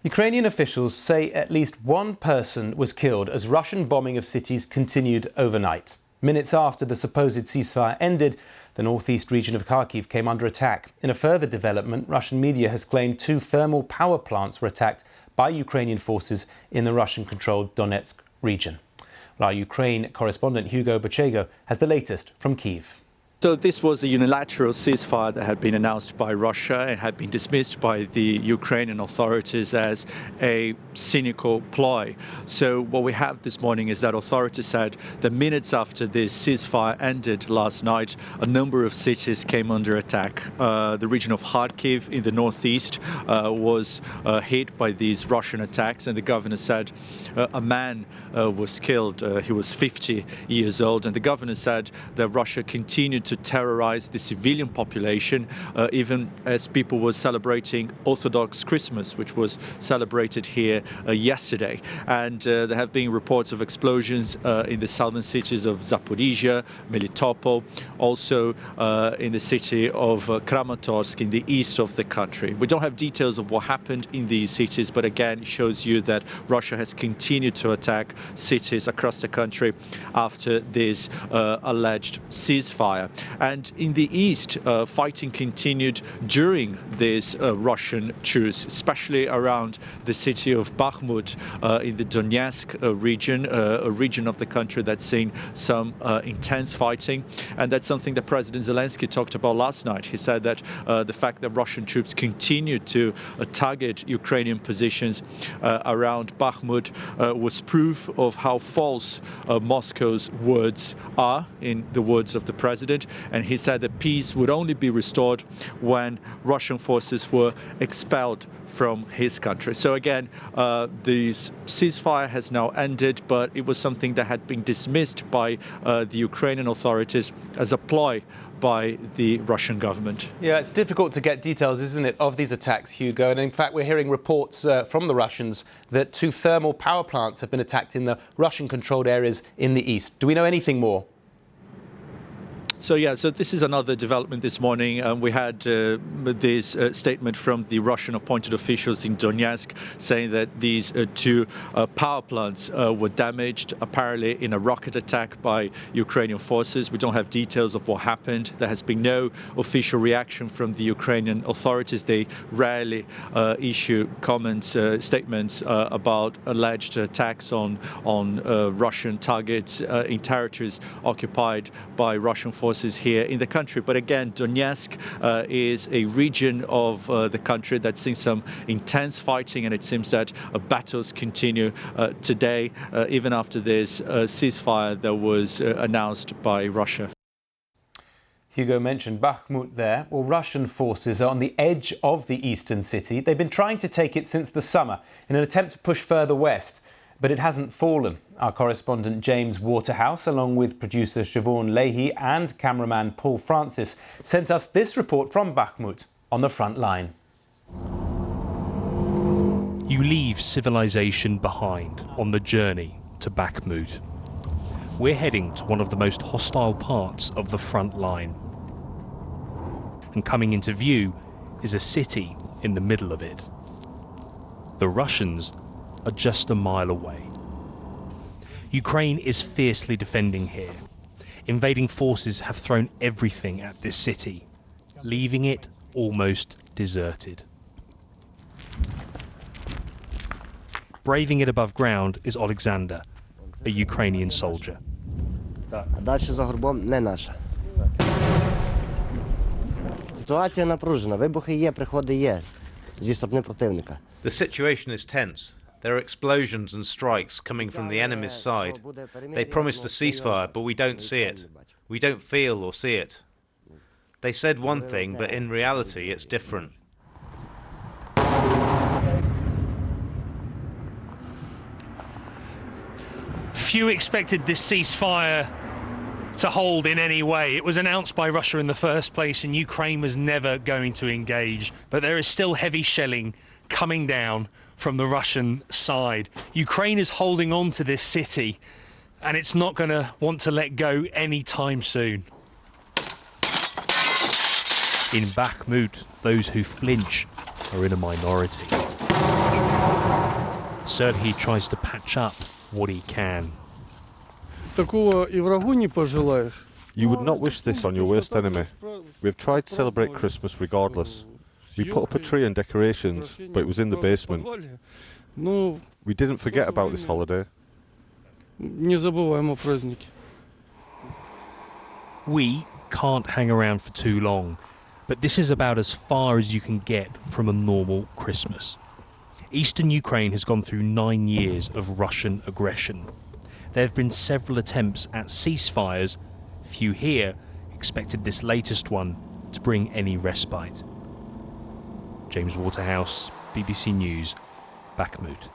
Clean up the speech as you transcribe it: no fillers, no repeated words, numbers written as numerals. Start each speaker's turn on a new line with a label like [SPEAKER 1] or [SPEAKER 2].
[SPEAKER 1] Ukrainian officials say at least one person was killed as Russian bombing of cities continued overnight. Minutes after the supposed ceasefire ended, the northeast region of Kharkiv came under attack. In a further development, Russian media has claimed 2 thermal power plants were attacked by Ukrainian forces in the Russian-controlled Donetsk region. Well, our Ukraine correspondent Hugo Bachego has the latest from Kyiv.
[SPEAKER 2] So this was a unilateral ceasefire that had been announced by Russia and had been dismissed by the Ukrainian authorities as a cynical ploy. So what we have this morning is that authorities said that minutes after this ceasefire ended last night, a number of cities came under attack. The region of Kharkiv in the northeast was hit by these Russian attacks, and the governor said a man was killed. He was 50 years old, and the governor said that Russia continued to terrorize the civilian population, even as people were celebrating Orthodox Christmas, which was celebrated here yesterday. And there have been reports of explosions in the southern cities of Zaporizhia, Melitopol, also in the city of Kramatorsk in the east of the country. We don't have details of what happened in these cities, but again, it shows you that Russia has continued to attack cities across the country after this alleged ceasefire. And in the east, fighting continued during this Russian truce, especially around the city of Bakhmut in the Donetsk region, a region of the country that's seen some intense fighting. And that's something that President Zelensky talked about last night. He said that the fact that Russian troops continued to target Ukrainian positions around Bakhmut was proof of how false Moscow's words are, in the words of the president. And he said that peace would only be restored when Russian forces were expelled from his country. So again, this ceasefire has now ended, but it was something that had been dismissed by the Ukrainian authorities as a ploy by the Russian government.
[SPEAKER 1] Yeah, it's difficult to get details, isn't it, of these attacks, Hugo? And in fact, we're hearing reports from the Russians that 2 thermal power plants have been attacked in the Russian-controlled areas in the east. Do we know anything more?
[SPEAKER 2] So this is another development this morning. We had this statement from the Russian appointed officials in Donetsk saying that these 2 power plants were damaged, apparently in a rocket attack by Ukrainian forces. We don't have details of what happened. There has been no official reaction from the Ukrainian authorities. They rarely issue statements about alleged attacks on Russian targets in territories occupied by Russian forces here in the country. But again, Donetsk is a region of the country that's seen some intense fighting, and it seems that battles continue today, even after this ceasefire that was announced by Russia.
[SPEAKER 1] Hugo mentioned Bakhmut there. Well, Russian forces are on the edge of the eastern city. They've been trying to take it since the summer in an attempt to push further west, but it hasn't fallen. Our correspondent James Waterhouse, along with producer Siobhan Leahy and cameraman Paul Francis, sent us this report from Bakhmut on the front line.
[SPEAKER 3] You leave civilization behind on the journey to Bakhmut. We're heading to one of the most hostile parts of the front line. And coming into view is a city in the middle of it. The Russians are just a mile away. Ukraine is fiercely defending here. Invading forces have thrown everything at this city, leaving it almost deserted. Braving it above ground is Alexander, a Ukrainian soldier.
[SPEAKER 4] Дальше за горбом не наша. Ситуація напружена. Вибухи є, приходи є зі сторони противника.
[SPEAKER 5] The situation is tense. There are explosions and strikes coming from the enemy's side. They promised a ceasefire, but we don't see it. We don't feel or see it. They said one thing, but in reality it's different.
[SPEAKER 3] Few expected this ceasefire to hold in any way. It was announced by Russia in the first place, and Ukraine was never going to engage. But there is still heavy shelling coming down from the Russian side. Ukraine is holding on to this city, and it's not going to want to let go anytime soon. In Bakhmut, those who flinch are in a minority. Serhiy tries to patch up what he can.
[SPEAKER 6] Такого и врагу не пожелаешь.
[SPEAKER 7] You would not wish this on your worst enemy. We have tried to celebrate Christmas regardless. We put up a tree and decorations, but it was in the basement.
[SPEAKER 6] Ну,
[SPEAKER 7] We didn't forget about this holiday.
[SPEAKER 6] не забываем о празднике.
[SPEAKER 3] We can't hang around for too long, but this is about as far as you can get from a normal Christmas. Eastern Ukraine has gone through 9 years of Russian aggression. There have been several attempts at ceasefires. Few here expected this latest one to bring any respite. James Waterhouse, BBC News, Bakhmut.